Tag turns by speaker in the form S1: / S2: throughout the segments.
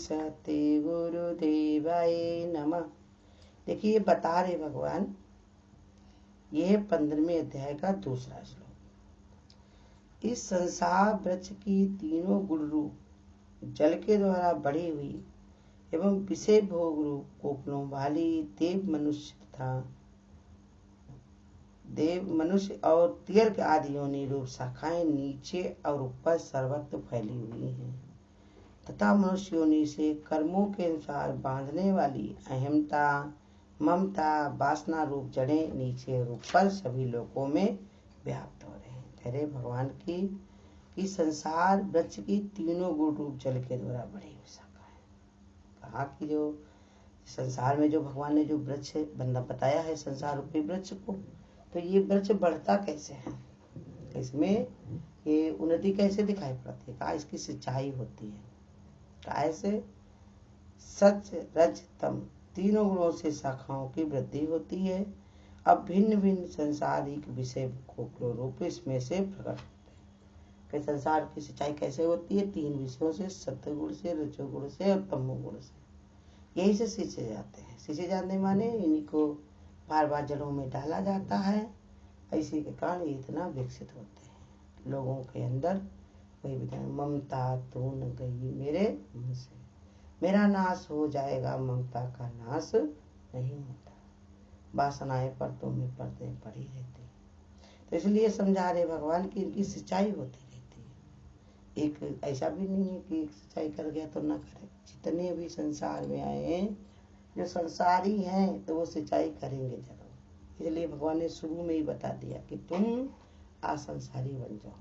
S1: सते गुरुदेवाय नमः। देखिए बता रहे भगवान, यह 15वें अध्याय का दूसरा श्लोक। इस संसार वृक्ष की तीनों गुण रूप जल के द्वारा बढ़ी हुई एवं विषय भोग रूप कोपलों वाली देव मनुष्य और तीर्थ आदि योनि रूप शाखाएं नीचे और ऊपर सर्वत्र फैली हुई हैं तथा मनुष्य योनि से कर्मों के अनुसार बांधने वाली अहमता ममता वासना रूप जड़ें नीचे और ऊपर सभी लोकों में व्याप्त हो रहे हैं। तेरे भगवान की संसार वृक्ष की तीनों गुण रूप जल के द्वारा बढ़ी हुई शाखाएं। कहा कि जो संसार में जो भगवान ने जो वृक्ष बंदा बताया है संसार रूपी वृक्ष को, तो ये वृक्ष बढ़ता कैसे है, इसमें ये उन्नति कैसे दिखाई पड़ती है। कहा इसकी सिंचाई होती है। कैसे? सच रज तम तीनों गुणों से शाखाओं की वृद्धि होती है। अब भिन्न भिन्न संसारिक विषय को रूप इसमें से प्रकट होते हैं। संसार की सिंचाई कैसे होती है? 3 विषयों से, सत्वगुण से, रजोगुण से और तमोगुण से। यही से सींचे जाते हैं। सींचे जाने माने इन्हीं को बार बार जड़ों में डाला जाता है। इसी के कारण इतना विकसित होते हैं लोगों के अंदर। वही बताए, ममता तू न गई मेरे मुंह से, मेरा नाश हो जाएगा, ममता का नाश नहीं होता। वासनाएं परतों में पर्दे पड़ी रहती। तो इसलिए समझा रहे भगवान की इनकी सिंचाई होती रहती है। एक ऐसा भी नहीं है कि एक सिंचाई कर गया तो न करे। जितने भी संसार में आए हैं जो संसारी हैं तो वो सिंचाई करेंगे जरूर। इसलिए भगवान ने शुरू में ही बता दिया कि तुम असंसारी बन जाओ।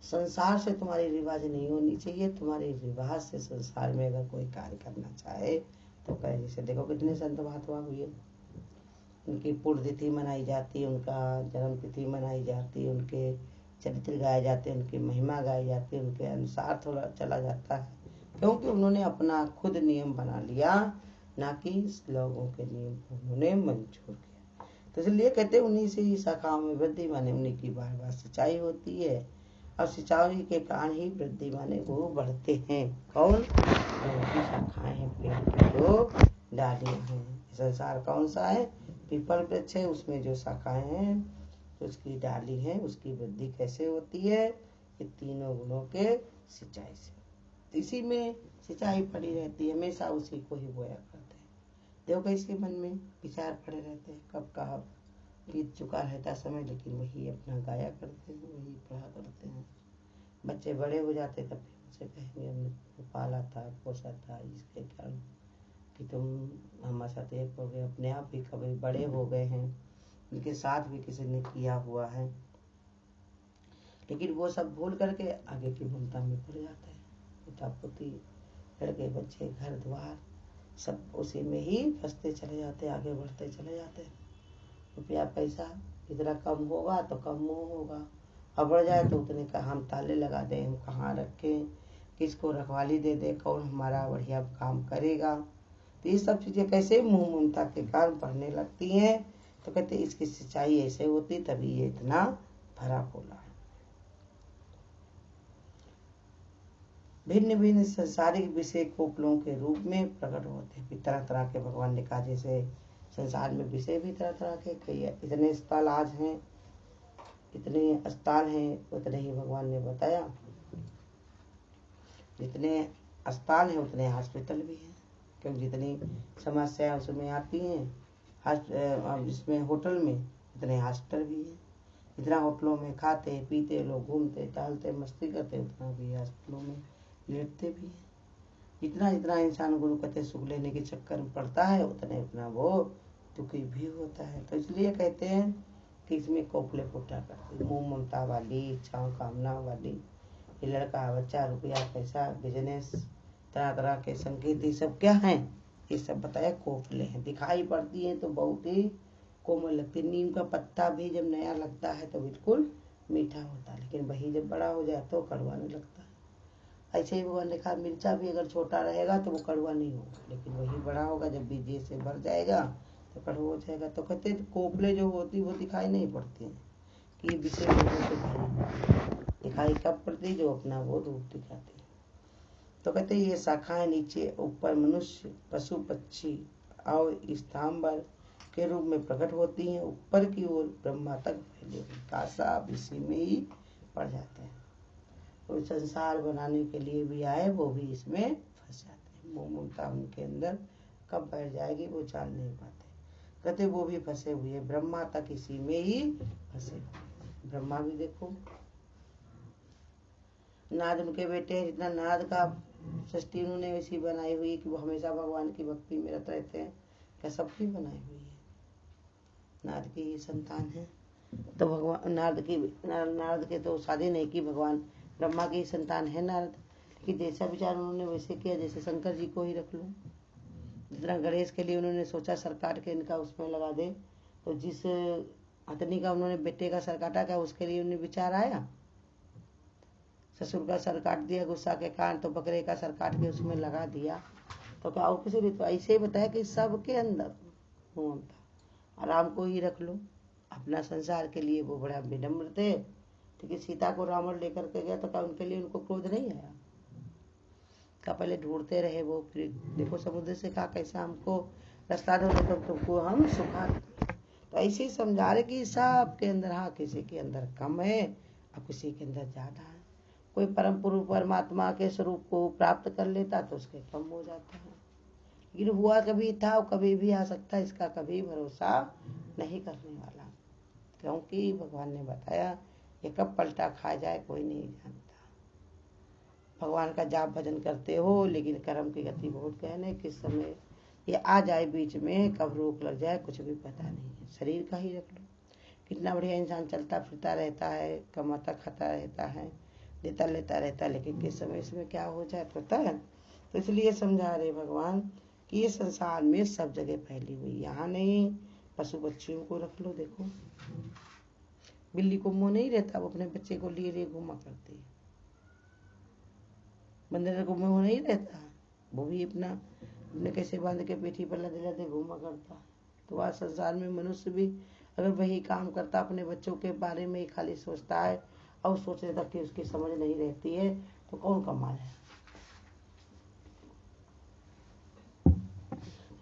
S1: संसार से तुम्हारी रिवाज नहीं होनी चाहिए। तुम्हारे रिवाज से संसार में अगर कोई कार्य करना चाहे तो कहे। जैसे देखो कितने संत महात्मा हुए, उनकी पुण्यतिथि मनाई जाती है, उनका जन्म तिथि मनाई जाती है, उनके चरित्र गाए जाते हैं, उनकी महिमा गाई जाती है, उनके अनुसार थोड़ा चला जाता है, क्योंकि उन्होंने अपना खुद नियम बना लिया, ना कि लोगों के नियम को उन्होंने मंजूर किया। तो इसलिए कहते हैं उन्हीं से ही शाखाओं में वृद्धि माने उन्हीं की बार बार सिंचाई होती है और सिंचाई के कारण ही वृद्धि माने वो बढ़ते हैं। कौन? उनकी शाखाएं हैं, पेड़ की जो डालियां हैं। संसार कौन सा है? पीपल वृक्ष है, उसमें जो शाखाएं हैं उसकी डाली है, उसकी वृद्धि कैसे होती है? ये तीनों गुणों के सिंचाई से। इसी में सिंचाई पड़ी रहती है, हमेशा उसी को ही बोया करते हैं। देखो कैसे मन में विचार पड़े रहते हैं, कब कहा बीत चुका रहता समय, लेकिन वही अपना गाया करते हैं, वही पढ़ा करते हैं। बच्चे बड़े हो जाते तब उनसे कहेंगे हमने पाला था, पोसा था, इसके कारण कि तुम हमारे साथ एक हो गए। अपने आप भी कभी बड़े हो गए हैं, उनके साथ भी किसी ने किया हुआ है, लेकिन वो सब भूल करके आगे की ममता में पड़ जाते हैं। पिता पुत्री, लड़के बच्चे, घर द्वार सब उसी में ही फंसते चले जाते, आगे बढ़ते चले जाते। रुपया पैसा इतना कम होगा तो कम मोह होगा, और बढ़ जाए तो उतने का हम ताले लगा दें, हम कहाँ रखें, किसको रखवाली दे दे, कौन हमारा बढ़िया काम करेगा। तो ये सब चीजें कैसे मुंह ममता के कारण बढ़ने लगती हैं। तो कहते इसकी सिंचाई ऐसे होती, तभी ये इतना भरा फूला है। भिन्न भिन्न संसारिक विषय कोपलों के रूप में प्रकट होते हैं। तरह तरह के भगवान ने कहा, जैसे संसार में विषय भी तरह तरह के कई इतने स्थल आज हैं, इतने स्थान हैं, उतने ही भगवान ने बताया। जितने अस्पताल हैं उतने हॉस्पिटल भी हैं, क्योंकि जितनी समस्या उसमें आती हैं जिसमें होटल में, उतने हॉस्पिटल भी हैं। जितना होटलों में खाते पीते लोग घूमते टहलते मस्ती करते, उतना भी हॉस्पिटलों में लेटते भी हैं। जितना जितना इंसान गुरु कहते सुख लेने के चक्कर में पड़ता है, उतने उतना वो दुखी भी होता है। तो इसलिए कहते हैं कि इसमें कोपले फूटा करती, मोह ममता वाली, इच्छाओं कामना वाली, ये लड़का बच्चा, रुपया पैसा, बिजनेस, तरह तरह के संकेत, ये सब क्या हैं? ये सब बताया कोपले हैं। दिखाई पड़ती हैं तो बहुत ही कोमल लगती। नीम का पत्ता भी जब नया लगता है तो बिल्कुल मीठा होता है, लेकिन वही जब बड़ा हो जाए तो कड़वाने लगता है। ऐसे ही भगवान ने कहा मिर्चा भी अगर छोटा रहेगा तो वो कड़वा नहीं होगा, लेकिन वही बड़ा होगा जब बीजे से भर जाएगा तो कड़वा हो जाएगा। तो कहते कोपले जो होती वो दिखाई नहीं पड़ती हैं कि विषय से भारी दिखाई कब पड़ती, जो अपना वो रूप दिखाती है। तो कहते ये शाखाएं नीचे ऊपर मनुष्य पशु पक्षी और स्तंभ के रूप में प्रकट होती हैं, ऊपर की ओर ब्रह्मा तक फैले हुए कासा अब इसी में ही पड़ जाते हैं। कोई संसार बनाने के लिए भी आए वो भी इसमें फंस जाते हैं। मोह ममता उनके अंदर कब बैठ जाएगी वो जान नहीं पाते। कहते वो भी फंसे हुए, ब्रह्मा तक इसी में ही फंसे हुए। ब्रह्मा भी देखो नाद उनके बेटे हैं, जितना नाद का सृष्टि उन्होंने वैसी बनाई हुई कि वो हमेशा भगवान की भक्ति में रत रहते हैं। क्या सबकी बनाई हुई है, नारद की ही संतान है। तो भगवान नारद के तो शादी नहीं की, भगवान ब्रह्मा की संतान है नारद। कि जैसा विचार उन्होंने वैसे किया, जैसे शंकर जी को ही रख लो। जितना गणेश के लिए उन्होंने सोचा सर काट के इनका उसमें लगा दे, तो जिस हथनी का उन्होंने बेटे का सर काटा, क्या उसके लिए उन्हें विचार आया? ससुर का सर काट दिया गुस्सा के कारण, तो बकरे का सर काट के उसमें लगा दिया। तो क्या और किसी लिए? तो ऐसे ही बताया कि सबके अंदर ममता। राम को ही रख लो, अपना संसार के लिए वो बड़ा विनम्र थे। क्योंकि सीता को रावण लेकर के गया तो क्या उनके लिए उनको क्रोध नहीं आया? का पहले ढूंढते रहे वो, फिर देखो समुद्र से कहा कैसा हमको रास्ता दो तो तुमको हम सुखा देंगे। तो ऐसे ही समझा रहे कि सबके अंदर, हाँ किसी के अंदर कम है और किसी के अंदर ज्यादा है। कोई परम पुरुष परमात्मा के स्वरूप को प्राप्त कर लेता तो उसके कम हो जाता है, लेकिन हुआ कभी था और कभी भी आ सकता है, इसका कभी भरोसा नहीं करने वाला। क्योंकि भगवान ने बताया ये कब पलटा खा जाए कोई नहीं जानता। भगवान का जाप भजन करते हो, लेकिन कर्म की गति बहुत गहन है, किस समय ये आ जाए बीच में, कब रोक लग जाए कुछ भी पता नहीं है। शरीर का ही रख लो, कितना बढ़िया इंसान चलता फिरता रहता है, कमाता खाता रहता है, देता लेता रहता है, लेकिन किस समय इसमें क्या हो जाए पता है। तो इसलिए समझा रहे भगवान कि ये संसार में सब जगह फैली हुई, यहाँ नहीं। पशु पक्षियों को रख लो, देखो बिल्ली को मुंह नहीं रहता, वो अपने बच्चे को लिए लिए घुमा करती है। बंदर को मुंह नहीं रहता, वो भी अपने कैसे बांध के पीठी पर लदे लदे घुमा करता। तो आज संसार में मनुष्य भी अगर वही काम करता, अपने बच्चों के बारे में ही खाली सोचता है और सोचने तक कि उसकी समझ नहीं रहती है, तो कौन कमाल है?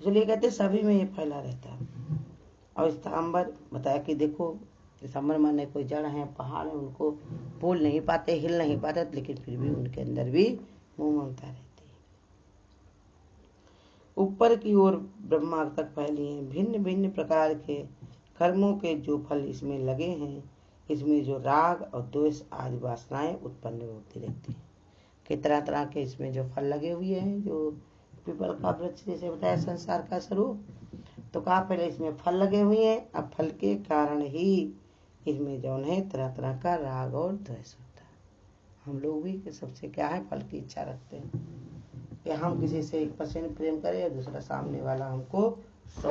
S1: इसलिए कहते सभी में ये फैला रहता है। और स्तंभर बताया कि देखो स्तंभर माने कोई जड़ है, पहाड़ है, उनको बोल नहीं पाते, हिल नहीं पाते, लेकिन फिर भी उनके अंदर भी मोह ममता रहती है। ऊपर की ओर ब्रह्मा तक फैली है, भिन्न भिन्न प्रकार के कर्मों के जो फल इसमें लगे हैं, इसमें जो राग और द्वेष आदि वासनाएं उत्पन्न होती रहती है। कि तरह तरह के इसमें जो फल लगे हुए हैं, जो पीपल का वृक्ष जैसे बताया संसार का स्वरूप, तो कहा पहले इसमें फल लगे हुए हैं, अब फल के कारण ही इसमें जो है तरह तरह का राग और द्वेष होता है। हम लोग भी कि सबसे क्या है, फल की इच्छा रखते हैं कि हम किसी से 1% प्रेम करें और दूसरा सामने वाला हमको 100।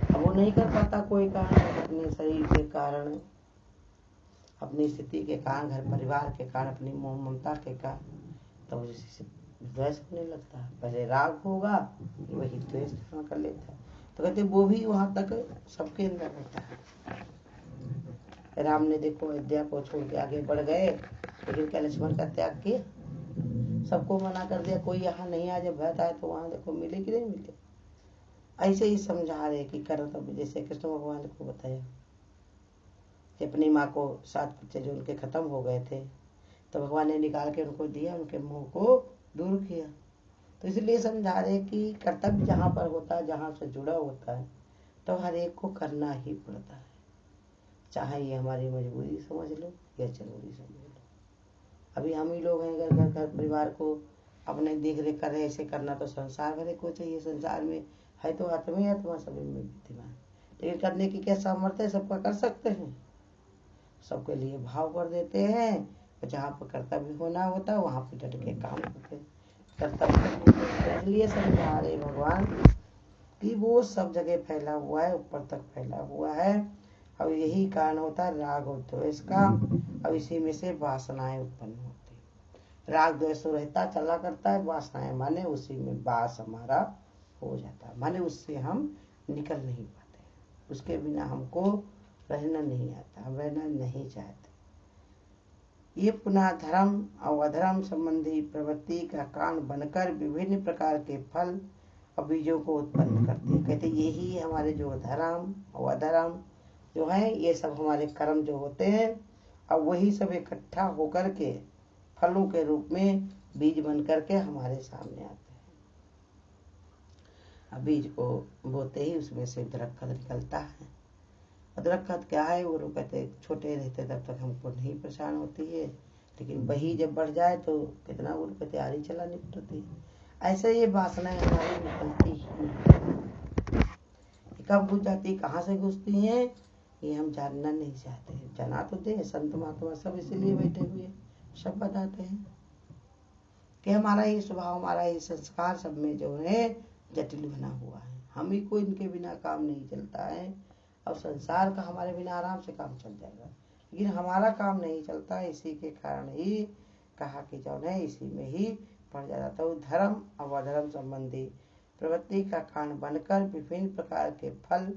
S1: अब वो नहीं कर पाता कोई कारण, अपने शरीर के कारण, अपनी स्थिति के कारण, घर परिवार के कारण, अपनी मोह ममता के कारण, तो उसी द्वेष होने लगता है। पहले राग होगा वही द्वेष कर लेता है। तो कहते वो भी वहां तक सबके अंदर रहता है। राम ने देखो अयोध्या को छोड़ के आगे बढ़ गए, लेकिन क्या लक्ष्मण का त्याग किया? सबको मना कर दिया, कोई यहाँ नहीं आ, जब भरत आए तो वहां देखो मिले कि नहीं मिले। ऐसे ही समझा रहे कि करो, तब जैसे कृष्ण भगवान को बताया कि अपनी माँ को 7 बच्चे जो उनके खत्म हो गए थे, तो भगवान ने निकाल के उनको दिया, उनके मुंह को दूर किया। तो इसलिए समझा रहे कि कर्तव्य जहाँ पर होता है, जहाँ से जुड़ा होता है, तो हर एक को करना ही पड़ता है, चाहे ये हमारी मजबूरी समझ लो या जरूरी समझ लो। अभी हम ही लोग हैं, अगर घर परिवार को अपने देख रेख कर रहे, ऐसे करना तो संसार भरे को चाहिए। संसार में है तो आत्मा ही आत्मा सभी में विद्यमान, लेकिन करने की क्या सामर्थ्य है? सबका कर सकते हैं, सबके लिए भाव कर देते हैं, जहाँ पर कर्तव्य होना होता है वहाँ पर डट के काम करते हैं। कर्तव्य इसलिए समझा रहे भगवान कि वो सब जगह फैला हुआ है, ऊपर तक फैला हुआ है, और यही कारण होता है राग और द्वेष का। अब इसी में से वासनाएं उत्पन्न होती है। राग द्वेष तो रहता चला करता है, वासनाएं माने उसी में वास हमारा हो जाता है, माने उससे हम निकल नहीं पाते, उसके बिना हमको रहना नहीं आता, हम रहना नहीं चाहते। ये पुनः धर्म और अधर्म संबंधी प्रवृत्ति का कारण बनकर विभिन्न प्रकार के फल और बीजों को उत्पन्न करती है। कहते यही हमारे जो धर्म और अधर्म जो है ये सब हमारे कर्म जो होते हैं, और वही सब इकट्ठा होकर के फलों के रूप में बीज बन करके हमारे सामने आते हैं। अब बीज को बोते ही उसमें से दरख्त निकलता है। दरख्त क्या है, वो लोग कहते छोटे रहते तब तक हमको नहीं परेशान होती है, लेकिन वही जब बढ़ जाए तो कितना वो लोग तैयारी चलानी पड़ती है। ऐसे ये वासनाएं हमारी निकलती ही कब घुस जाती, कहाँ से घुसती हैं, ये हम जानना नहीं चाहते। जाना तो दे, संत महात्मा सब इसीलिए बैठे हुए सब बताते हैं कि हमारा ये स्वभाव, हमारा ये संस्कार सब में जो है जटिल बना हुआ है। हम ही को इनके बिना काम नहीं चलता है, और संसार का हमारे बिना आराम से काम चल जाएगा, लेकिन हमारा काम नहीं चलता। इसी के कारण ही कहा कि जो है इसी में ही पड़ जाता है। धर्म और अधर्म संबंधी प्रवृत्ति का कारण बनकर विभिन्न प्रकार के फल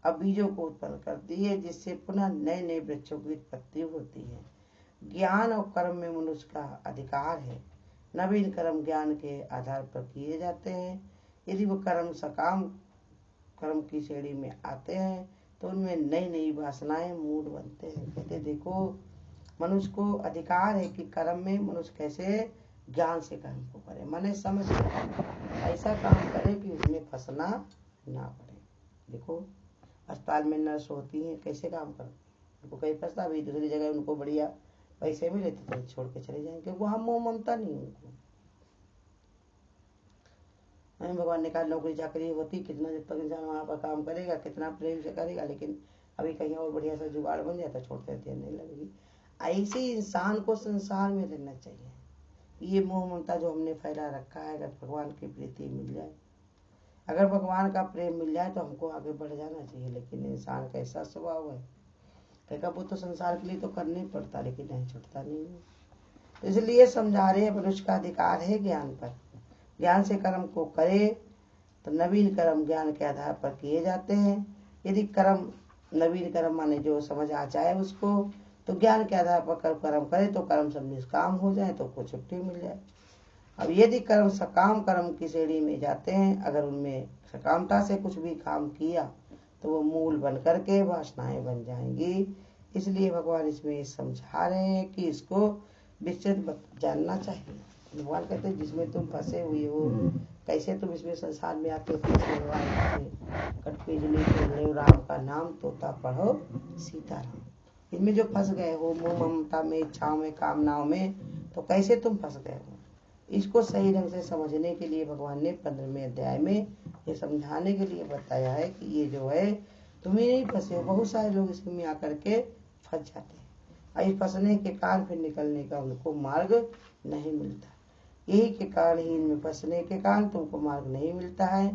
S1: और बीजों को उत्पन्न करती है, जिससे पुनः नए नए वृक्षों की उत्पत्ति होती है। ज्ञान और कर्म में मनुष्य का अधिकार है। नवीन कर्म ज्ञान के आधार पर किए जाते हैं। यदि वो कर्म सकाम कर्म की श्रेणी में आते हैं तो उनमें नई नई वासनाएं मूड बनते हैं। कहते देखो, मनुष्य को अधिकार है कि कर्म में मनुष्य कैसे ज्ञान से कर्म को करे, माने समझ ऐसा काम करे कि उसमें फंसना ना पड़े। देखो अस्पताल में नर्स होती हैं, कैसे काम करती हैं, उनको कहीं फंसता भी दूसरी जगह उनको बढ़िया पैसे मिले तो छोड़ के चले जाएंगे, क्योंकि वहाँ मोह ममता नहीं उनको। भगवान ने कहा नौकरी चाकरी होती, कितना जब तक इंसान वहाँ पर काम करेगा कितना प्रेम से करेगा, लेकिन अभी कहीं और बढ़िया सा जुगाड़ बन जाए तो छोड़ते देर नहीं लगेगी। ऐसे ही इंसान को संसार में रहना चाहिए। ये मोह ममता जो हमने फैला रखा है, अगर भगवान की प्रीति मिल जाए, अगर भगवान का प्रेम मिल जाए तो हमको आगे बढ़ जाना चाहिए। लेकिन इंसान का ऐसा स्वभाव है, कहेगा वो तो संसार के लिए तो करना ही पड़ता, लेकिन नहीं छूटता नहीं है। तो इसलिए समझा रहे मनुष्य का अधिकार है ज्ञान पर। ज्ञान से कर्म को करे तो नवीन कर्म ज्ञान के आधार पर किए जाते हैं। यदि कर्म नवीन कर्म माने जो समझ आ जाए उसको, तो ज्ञान के आधार पर कर्म करे तो कर्म सब निष्काम हो जाए तो उसको छुट्टी मिल जाए। अब यदि कर्म सकाम कर्म की श्रेणी में जाते हैं, अगर उनमें सकामता से कुछ भी काम किया तो वो मूल बन करके वासनाएं बन जाएंगी। इसलिए भगवान इसमें समझा रहे हैं कि इसको विस्तृत जानना चाहिए। भगवान कहते हैं जिसमें तुम फंसे हुए हो, कैसे तुम इसमें संसार में आते हो, कटपिजली खेलो राम का नाम, तोता पढ़ो सीताराम। इनमें जो फंस गए हो मोह ममता में, इच्छाओं में, कामनाओं में, तो कैसे तुम फंस गए हो, इसको सही ढंग से समझने के लिए भगवान ने 15वें अध्याय में ये समझाने के लिए बताया है कि ये जो है तुम ही नहीं फंसे हो, बहुत सारे लोग इसमें आकर के फंस जाते हैं। इस फंसने के कारण फिर निकलने का उनको मार्ग नहीं मिलता। यही के कारण ही इनमें फंसने के कारण तुमको मार्ग नहीं मिलता है,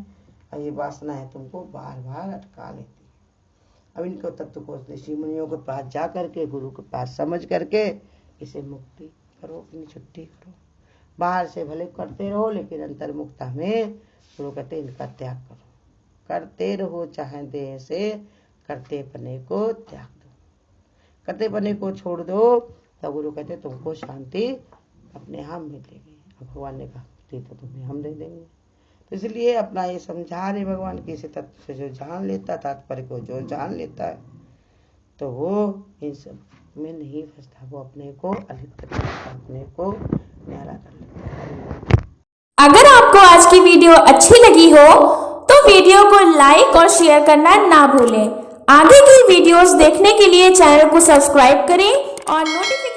S1: और ये वासना है तुमको बार बार अटका लेती है। अब इनको तत्व को ऋषि मुनियों के पास जा करके, गुरु के पास समझ करके इसे मुक्ति करो, अपनी छुट्टी करो। बाहर से भले करते रहो, लेकिन अंतर्मुक्ता में गुरु कहते इनका त्याग करो। करते रहो चाहे देह से, करते पने को त्याग दो। करते पने को छोड़ दो तो गुरु कहते तुमको शांति अपने आप मिलेगी। भगवान ने कहा तो तुम्हें हम दे देंगे। तो इसलिए अपना ये समझा रहे भगवान की, इसे तत्व से जो जान लेता, तात्पर्य को जो जान लेता है, तो वो इन सब में नहीं फंसता, वो अपने को अलिप्त करता, अपने को न्यारा कर लेता है।
S2: अगर आपको आज की वीडियो अच्छी लगी हो तो वीडियो को लाइक और शेयर करना ना भूलें। आगे की वीडियोस देखने के लिए चैनल को सब्सक्राइब करें और नोटिफिकेशन